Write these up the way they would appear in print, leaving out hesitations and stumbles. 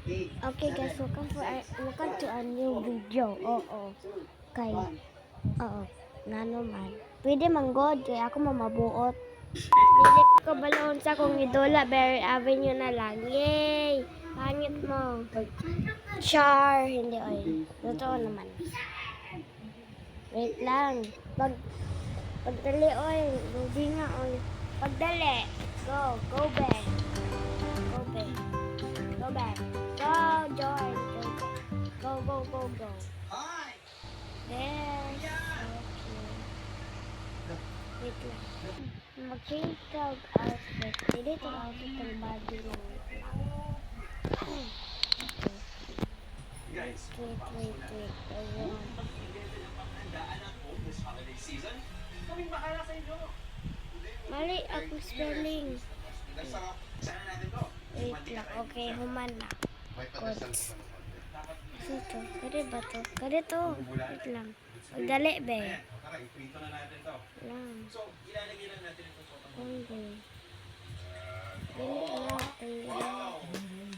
Okay guys, welcome to a new video. Oo. Kay, oo. Nga naman. Pwede manggod, kaya ako mamabuot. Dili ko balon sa kong idola, Berry Avenue na lang. Yay! Pangit mo. Char! Hindi, oy. Totoo naman. Wait lang. Pagdali, oy. Ruby nga, oy. Pagdali. Go. Go back. Go back. Go back. Go, George. Go, go, go, go. There. Okay. Wait lang. Mag-change ka og outfit. Hindi ito outfit ng body lang. Wait. Ayun. Mali ako spelling. Wait lang. Okay, human na. Codes. Ito. Kaya ba to? Kaya to. Wait lang. Magdali, be. Lang. Okay.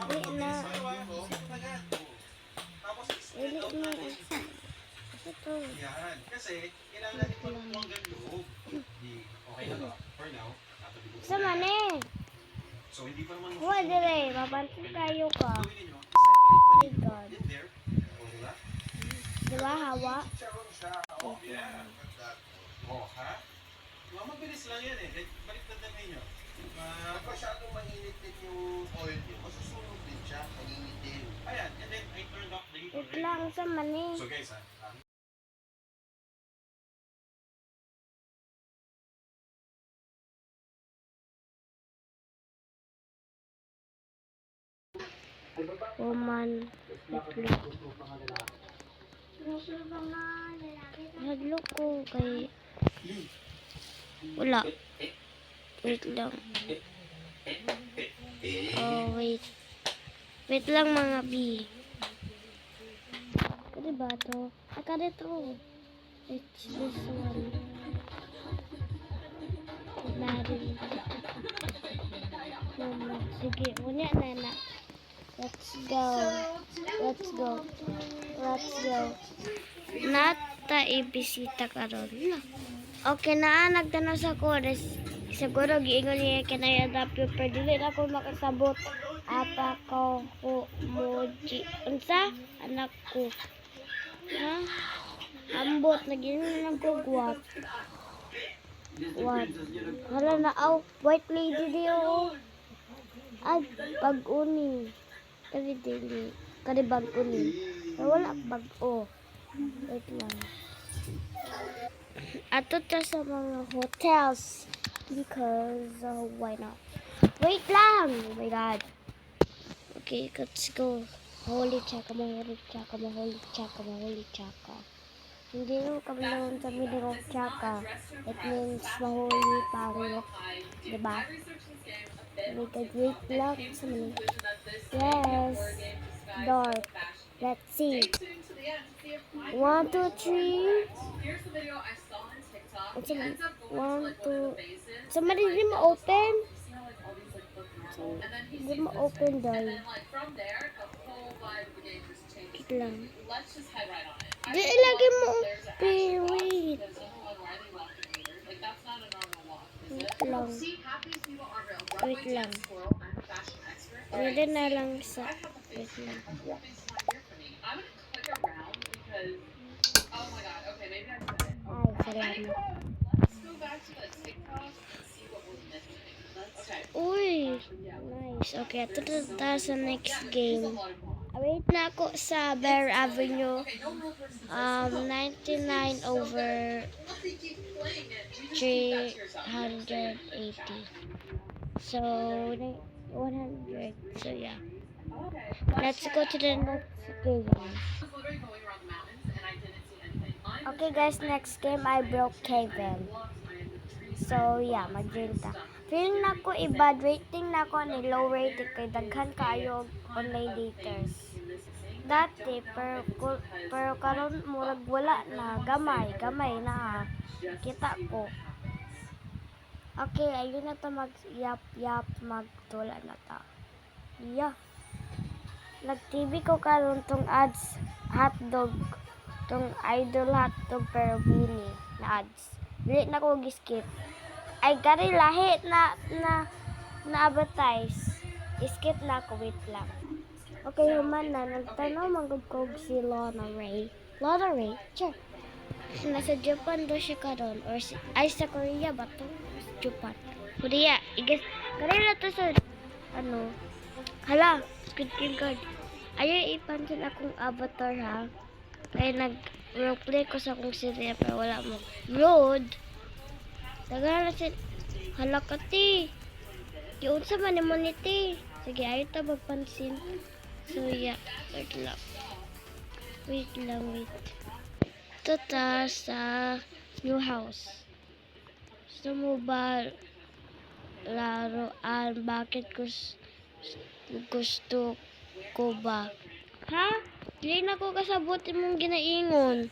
Dili na. Ito. Yan. Kasi, kailangan din mo hanggang loob. Okay na ba? For now, Sa mani. so, hindi pa naman Huwag dire. Mapansin kayo ka. gawin ninyo. Oh my God. In there. O, diba? Diba, hawa? O, ha? Mabilis lang yan eh. Baliktad na ninyo. Pag masyadong mainit din yung oil nyo, masusunog din siya, mainit din. Ayan. And then, I turned off the heat Wait already. lang sa mani. So, guys, ha? Woman. Hadlo ko kay wala. Wait lang. Oh, wait. Wait lang mga B. Kadi ba to? Kadi to. It's this one. Battery. Sige, unya na. Let's go. Nata ibisita karon. Okay na, nagtanong sa ko. Siguro giingon niya kinayadap yung pero dili na ako makasabot. Apa ko moji. Unsa? Anak ko. Ha? Ambot, naginom ko guwap. What? Hala na, white lady diyo. Ay, bag-uni. Kadi bag-uni. Wala bag-o. Wait lang. Ato ta sa mga hotels. Because, why not? Wait lang! Oh my God. Okay, let's go. Holy chaka. Hindi mo kabilang sa meaning of chaka. It means mahuli parok. Diba? Wait lang. Yes. Dark. Let's see. 1, 2, 3. 1, 2. Somebody did mo open? Did mo open doll? Wait lang. Di ilagay mo open. Wait. Wait lang. Pwede na lang sa... Wait lang. Ay, salamat. Uy! Nice. Okay, ito na sa next game. Wait na ako sa Bear Avenue. 99 over 380. So, 100. So, yeah. Let's go to the next game. Okay, guys. Next game, I broke Kevin. So, yeah. Mag-drinta. Feeling na ko i-bad rating na ko ni low rating kay daghan kayo online daters. Dati, pero karon murag wala na. Gamay na ha. Kita ko. Okay, ayun na to mag-yap, magtula na ta. Yeah. nag-TV ko karon tong ads hotdog. Tong idol hotdog pero bini na ads. Dili na ko gi-skip. Ay gari lahi na advertise. Skip na ako, wait lang. Okay, human na. Nagtanaw manggod ko si Lana Ray. Lana Ray? Sure. Nasa Japan daw siya karon or ay sa Korea ba to? Japan. Korea. Igas. Kanina to sa ano. Hala, Squid Game card. Ayaw ipansin akong avatar ha. Kaya nag-roleplay ko sa akong serya pero wala mo. Road. Tagalan na hala ka ti. Yun sa manimoniti. Sige, ayaw ta magpansin. So, yeah. Wait lang. Wait. Ito ta sa new house. Gusto mo ba laruan? Bakit gusto ko ba? Ha? Dili na ko kasabot imong ginaingon.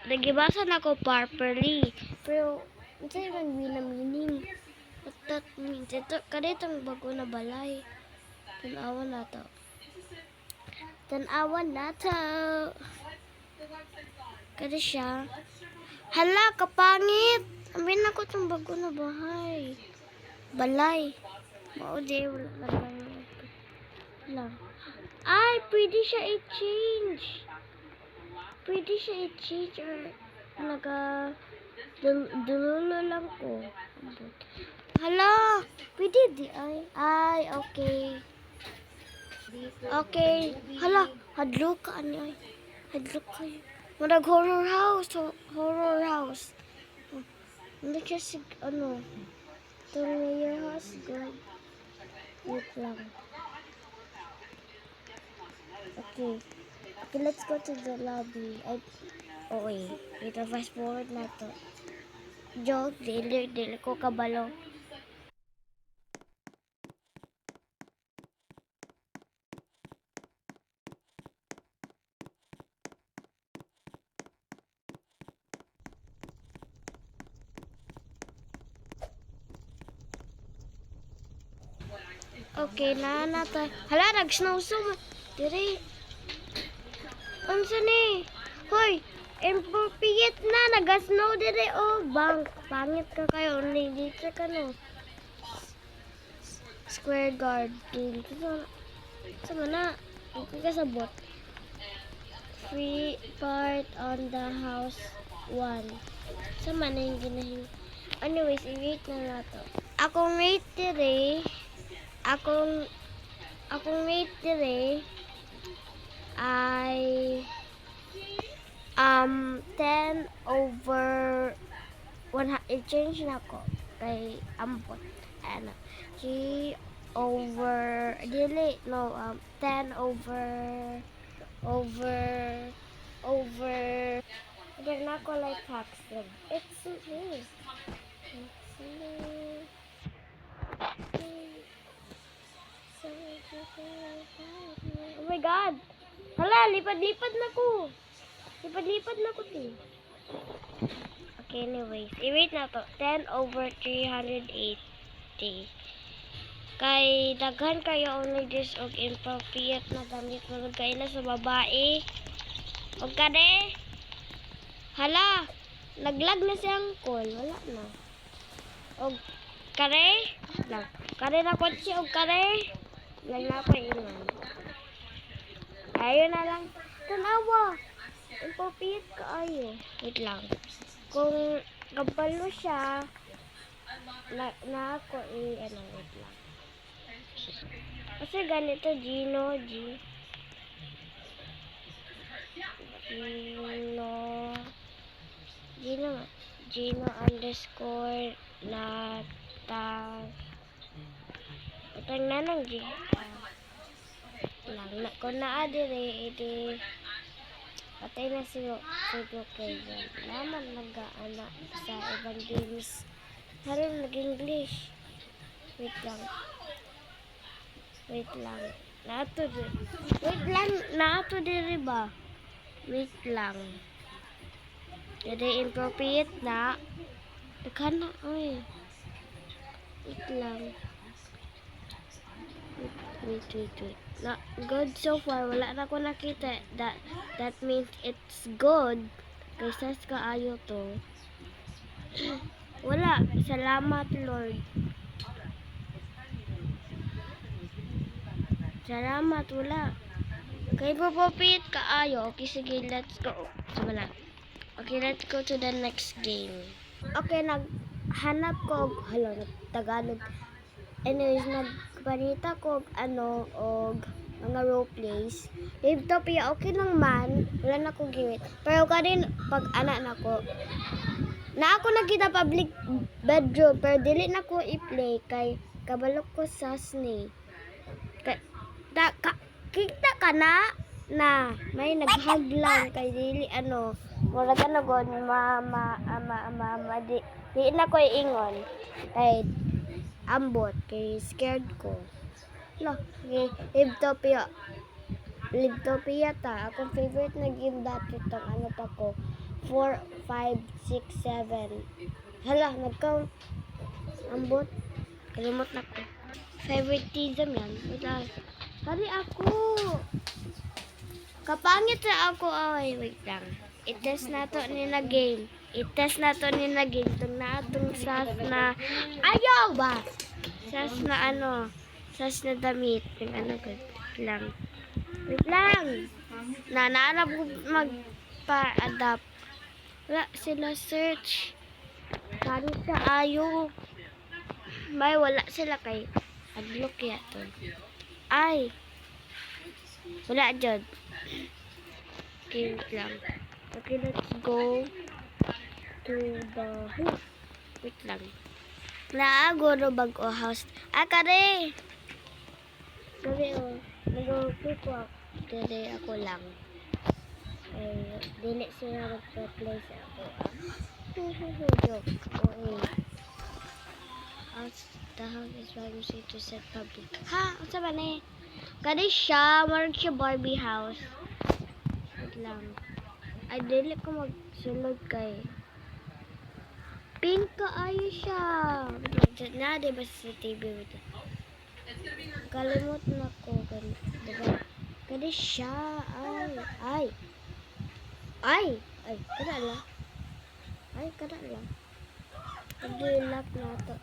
Nagibasa na ko properly. Pero, ito yung meaning. What that means? Ito, kanitong bago na balay. Tanawan na to. Kada siya. Hala, kapangit! Amin na ko itong bago na bahay. Balay. Maude, wala lang. Ay, pwede siya i-change. Or dululo lang ko. Hala, pwede di ay. Ay, okay. Okay. Hala, hadlok ka niya. Hadlok kayo. Marag horror house. Hindi kasi, itong mayor house. Good. Wait lang. Okay, let's go to the lobby. Wait, fast forward na to. Joke, dili ko kabalo. Okay, na ta. Hala, nag-snowsum. Diri. Unsa ni? Hoy, impropriate na. Nag-snow diri. Oh, pangit ka kayo. Dito ka no. Square garden. Sama na. Hindi ka sabot. Free part on the house 1. Sama na yung ginahin. Anyways, i-rate na nato. Akong rate diri. Akong rate diri ay 10 over 100. I-change na ko kay ambot. 3 over 10 over they're not ko like Paxton. It's nice. Oh my God! Hala, lipad-lipad na ko. Ti. Okay, anyways. I-rate na to. 10 over 380. Kay daghan kayo only this og inappropriate na damit mo kayo na sa babae. Og kade. Hala, naglag na siyang call. Wala na. Og kare. Lang. Kare na kotse og kare. Lang na pa ilan. Ayun na lang. Tanawa. Inappropriate ka ayo. Wait lang. Kung kabalo siya, na ako wait lang. Kasi ganito, Gino underscore natag na ng G lang na kung naadire edi patay na si Kevin naman nag-aana sa ibang games haron nag-English wait lang naato diri ba wait lang diri inappropriate na daghan na oy wait lang Wait. Na, good so far. Wala na ko nakita. That means it's good. Kaysa kaayo to. Wala. Salamat, Lord. Salamat, wala. Kay popopit kaayo. Okay, sige, let's go. So, wala. Okay, let's go to the next game. Okay, naghanap ko. Hala, Tagalog. Anyways, nagpanita ko og mga roleplays. Livetopia, okay lang man. Wala na ko giwit. Pero kanin, pag anak na ko, na ako nakita public bedroom, pero dili na ko i-play kay kabalok ko sa SNE. Kita ka na may naghaglang kay dili mura ka na god di na ko ingon kay ambot kay scared ko. No, Livetopia ta. Akong favorite na game dati tong pa ko. 4, 5, 6, 7. Hala, nagkaunt. Ambot. Kalimot na ko. Favoritism yan. Wala. Kali ako. Kapangit sa ako. Ay, wait lang. I-test na to ni na game. Itong natong sas na ayaw ba? Sas na sas na damit. Yung Wait lang. Naanap ko magpa-adapt. Wala sila search. Kano sa ayo. May wala sila kay adlock yato. Ay. Wala dyan. Okay, wait lang. Okay, let's go to the... Wait lang. Naaguro bag-o house. Kare! Kare, nag-okay ko ako. Kare, ako lang. Dili siya mag-play sa ako. Joke. Okay. The house is privacy to set public. Ha? Ang sabi na eh. Kare siya. Marag siya Barbie house. Wait lang. Ay, dili ko magsulod kay pink kaayo siya. Na, diba sa TV with it? Kalimot na ko. Diba? Kaya siya. Ay, kada lang. Pag-lock na to.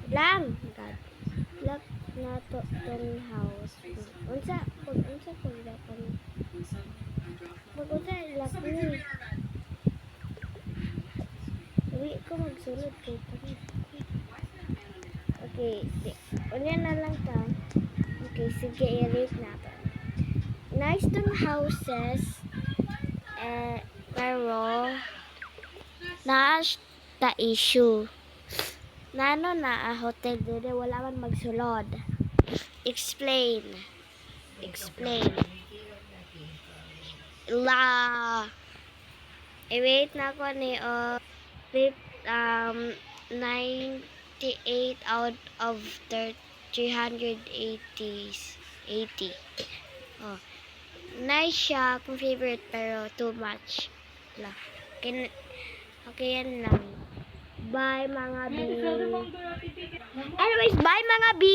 Lang. God. Lock na to tong house. Unsa ko dapat. Pag-unsa lock ni. Hindi ko magsulod kay kami. Okay. Unya na lang ta. Okay, sige, i-rate natin. Nice tong houses. Pero ta issue. Na hotel dire wala man magsulod. Explain. I-rate na ko ni 98 out of 380. Oh. Nice siya kung favorite pero too much. Okay, yan lang. Bye mga B. Anyways, bye mga B.